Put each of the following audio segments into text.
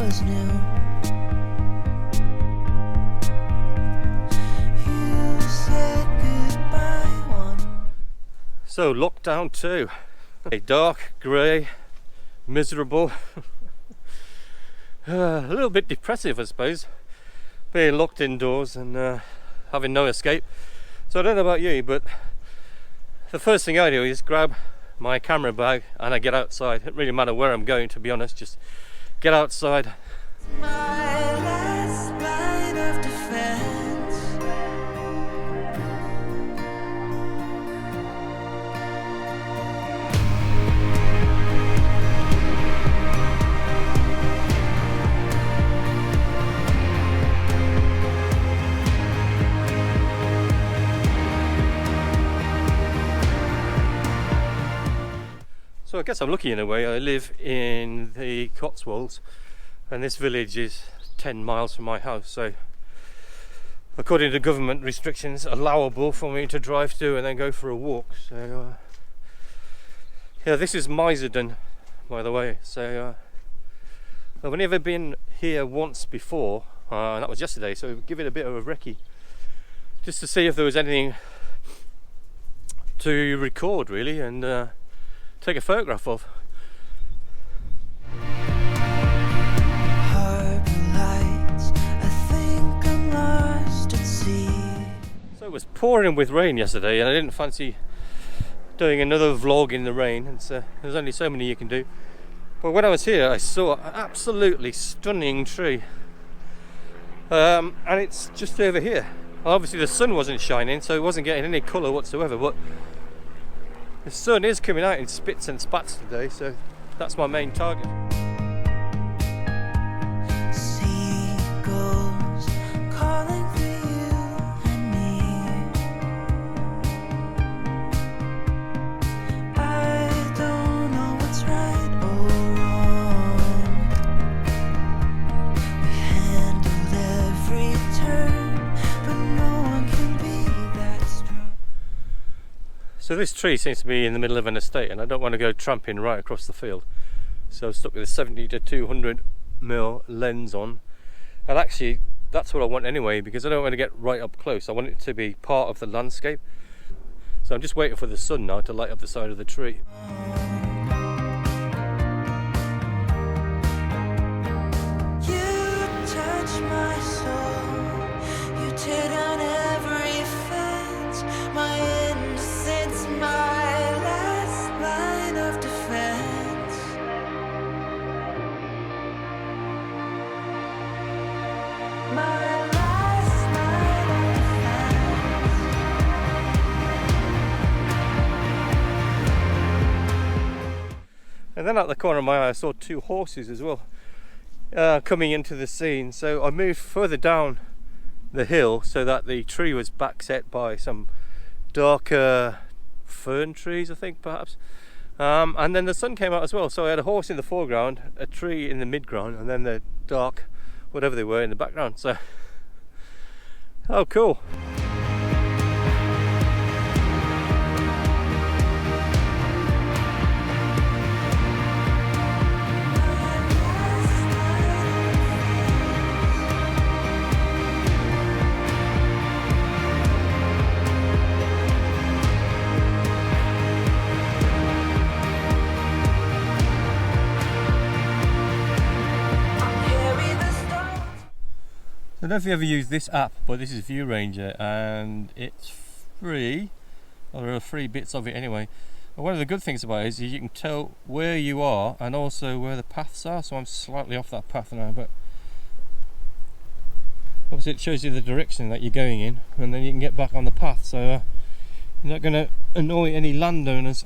was new. You said goodbye one. So lockdown 2, a dark, grey, miserable, a little bit depressive I suppose, being locked indoors and having no escape. So I don't know about you, but the first thing I do is grab my camera bag and I get outside. It doesn't really matter where I'm going, to be honest, just get outside. My last line of defense. So I guess I'm lucky in a way. I live in the Cotswolds and this village is 10 miles from my house, so according to government restrictions, allowable for me to drive to and then go for a walk. So yeah, this is Miserden, by the way. So I've only ever been here once before, and that was yesterday, so give it a bit of a recce just to see if there was anything to record really and take a photograph of. So it was pouring with rain yesterday and I didn't fancy doing another vlog in the rain, and so there's only so many you can do. But when I was here I saw an absolutely stunning tree, and it's just over here. Obviously the sun wasn't shining, so it wasn't getting any colour whatsoever, but the sun is coming out in spits and spats today, so that's my main target. Seagulls calling for you and me. I don't know what's right or wrong. We handled every turn, but no one can be that strong. So this tree seems to be in the middle of an estate and I don't want to go tramping right across the field. So I've stuck with a 70 to 200mm lens on. And actually that's what I want anyway, because I don't want to get right up close. I want it to be part of the landscape. So I'm just waiting for the sun now to light up the side of the tree. You touch my soul. You tear down every fence. My innocence, my last line of defense. My last line of defense. And then out the corner of my eye I saw 2 horses as well coming into the scene. So I moved further down the hill so that the tree was backset by some darker fern trees, I think, perhaps. And then the sun came out as well, so I had a horse in the foreground, a tree in the midground, and then the dark whatever they were in the background. So oh, cool. I don't know if you ever use this app, but this is View Ranger and it's free. Well, there are free bits of it anyway. But one of the good things about it is you can tell where you are and also where the paths are. So I'm slightly off that path now, but obviously it shows you the direction that you're going in, and then you can get back on the path. So you're not going to annoy any landowners.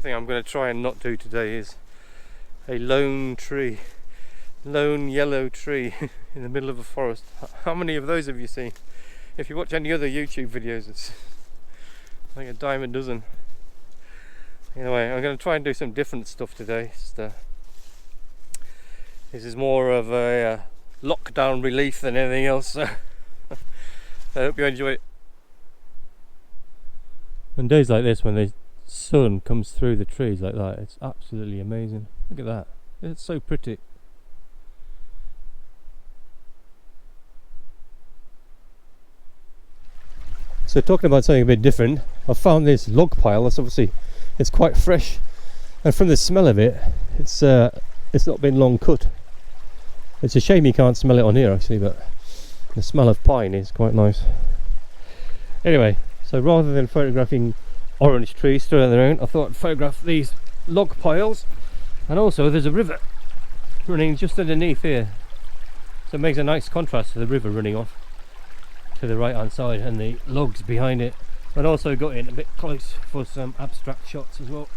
thing I'm going to try and not do today is a lone yellow tree in the middle of a forest. How many of those have you seen? If you watch any other YouTube videos, it's like a dime a dozen. Anyway, I'm going to try and do some different stuff today. This is more of a lockdown relief than anything else, so I hope you enjoy it. On days like this, when the sun comes through the trees like that, it's absolutely amazing. Look at that, it's so pretty. So talking about something a bit different, I found this log pile. That's obviously, it's quite fresh, and from the smell of it, it's not been long cut. It's a shame you can't smell it on here actually, but the smell of pine is quite nice. Anyway, so rather than photographing orange trees stood on their own, I thought I'd photograph these log piles. And also there's a river running just underneath here, so it makes a nice contrast to the river running off to the right hand side and the logs behind it. But also got in a bit close for some abstract shots as well.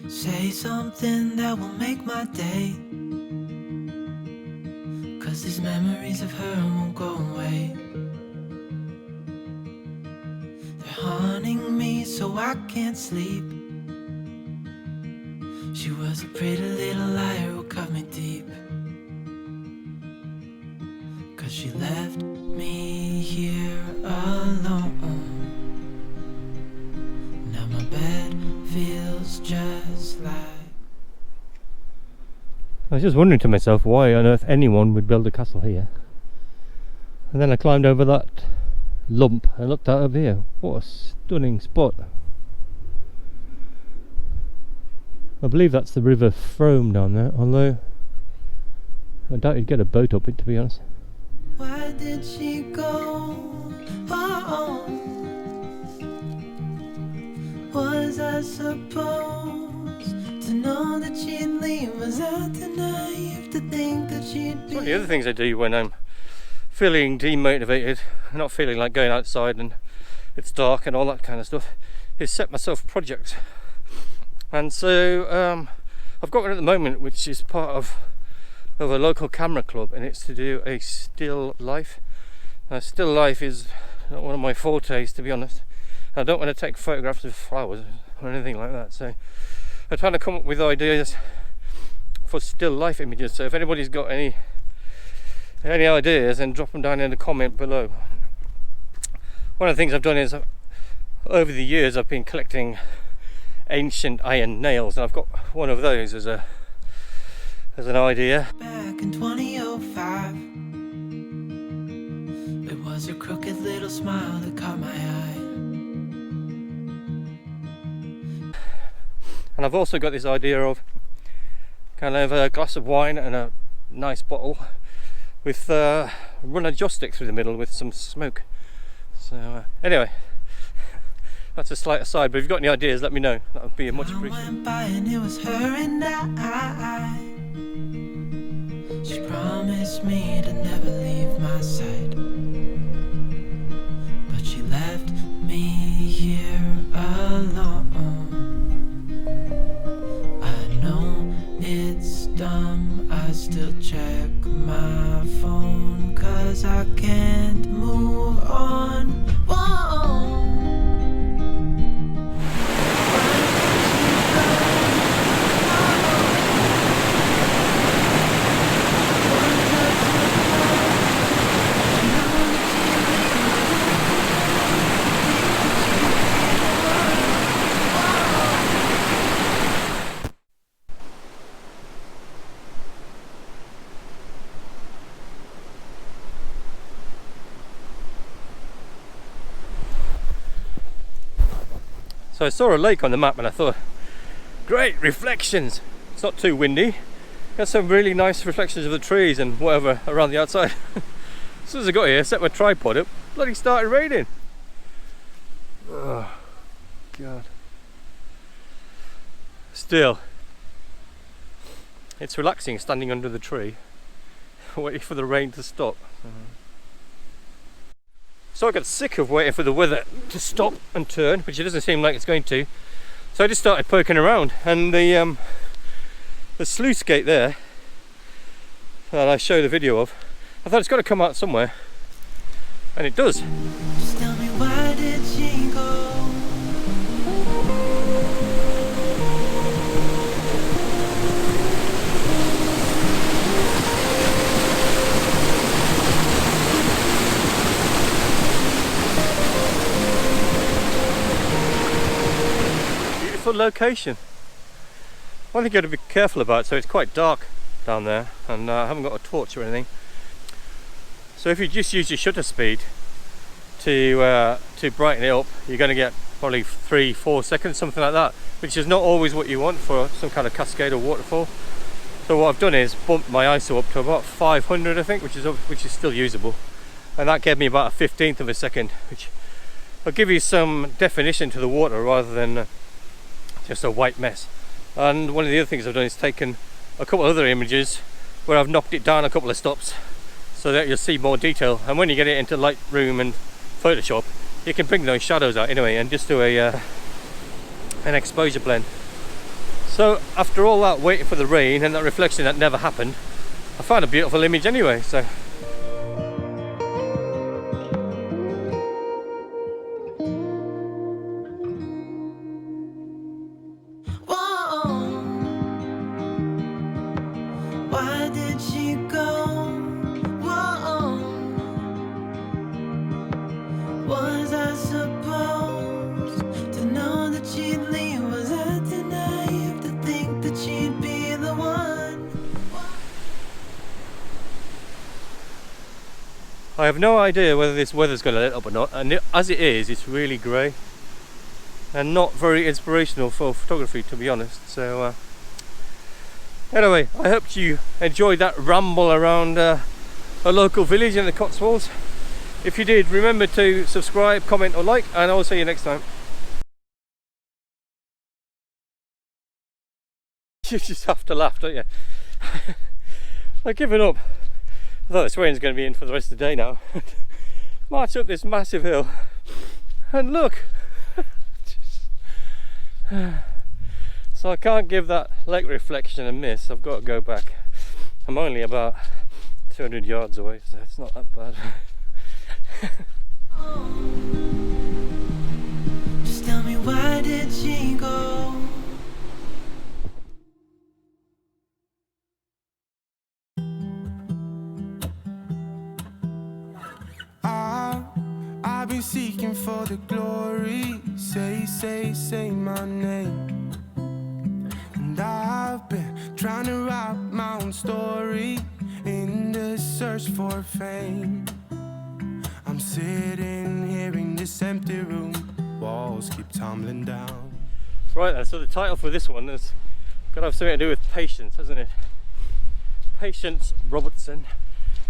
Say something that will make my day, 'cause these memories of her won't go away. They're haunting me so I can't sleep. She was a pretty little liar who cut me deep, 'cause she left me here alone. Now my bed feels just like... I was just wondering to myself why on earth anyone would build a castle here. And then I climbed over that lump and looked out over here. What a stunning spot. I believe that's the River Frome down there, although I doubt you'd get a boat up it, to be honest. Why did she go? Oh, was I supposed to know that she'd leave? Was I too naive to think that she'd be? One of the other things I do when I'm feeling demotivated, not feeling like going outside and it's dark and all that kind of stuff, is set myself projects. And so I've got one at the moment which is part of a local camera club, and it's to do a still life. Still life is not one of my fortes, to be honest. I don't want to take photographs of flowers or anything like that, so I'm trying to come up with ideas for still life images. So if anybody's got any ideas, then drop them down in the comment below. One of the things I've done is over the years I've been collecting ancient iron nails, and I've got one of those as an idea. Back in 2005, it was a crooked little smile that caught my eye. And I've also got this idea of kind of a glass of wine and a nice bottle with run a joss stick through the middle with some smoke. So anyway, that's a slight aside, but if you've got any ideas, let me know. That would be much appreciated. Went by and it was her and I. She promised me to never leave my side, but she left me here alone. I know it's dumb, I still check my phone, 'cause I can't move on. Whoa. So I saw a lake on the map and I thought, great reflections. It's not too windy. Got some really nice reflections of the trees and whatever around the outside. As soon as I got here, set my tripod up, bloody started raining. Oh God. Still, it's relaxing standing under the tree, waiting for the rain to stop. So I got sick of waiting for the weather to stop and turn, which it doesn't seem like it's going to. So I just started poking around, and the sluice gate there that I showed a video of, I thought it's got to come out somewhere, and it does. Just tell me, why did she go? Beautiful location. One thing you got to be careful about, so it's quite dark down there, and I haven't got a torch or anything. So if you just use your shutter speed to brighten it up, you're going to get probably 3-4 seconds, something like that, which is not always what you want for some kind of cascade or waterfall. So what I've done is bumped my ISO up to about 500, I think, which is still usable, and that gave me about a 1/15 of a second, which will give you some definition to the water rather than just a white mess. And one of the other things I've done is taken a couple of other images where I've knocked it down a couple of stops so that you'll see more detail, and when you get it into Lightroom and Photoshop, you can bring those shadows out anyway and just do an exposure blend. So after all that waiting for the rain and that reflection that never happened, I found a beautiful image anyway. So Why did she go? Whoa. Was I supposed to know that she'd leave? Was I too naive to think that she'd be the one? I have no idea whether this weather's going to let up or not, and as it is, it's really grey and not very inspirational for photography, to be honest. So anyway, I hope you enjoyed that ramble around a local village in the Cotswolds. If you did, remember to subscribe, comment or like, and I'll see you next time. You just have to laugh, don't you? I've given up. I thought this rain's going to be in for the rest of the day now. March up this massive hill, and look! So I can't give that lake reflection a miss. I've got to go back. I'm only about 200 yards away, so it's not that bad. Just tell me, why did she go? I've been seeking for the glory. Say my name. And I've been trying to write my own story in the search for fame. I'm sitting here in this empty room, walls keep tumbling down. Right then, so the title for this one has got to have something to do with patience, hasn't it? Patience Robertson.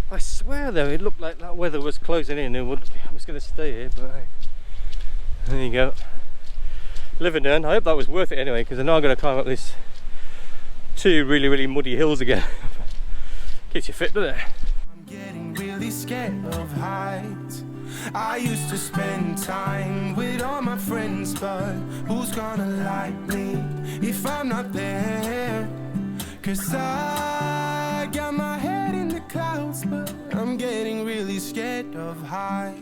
I swear though, it looked like that weather was closing in and I was going to stay here, but there you go. Living there. I hope that was worth it anyway, because I'm now going to climb up these two really muddy hills again. Keeps you fit, doesn't it? I'm getting really scared of heights. I used to spend time with all my friends, but who's gonna like me if I'm not there? 'Cause I got my head in the clouds, but I'm getting really scared of heights.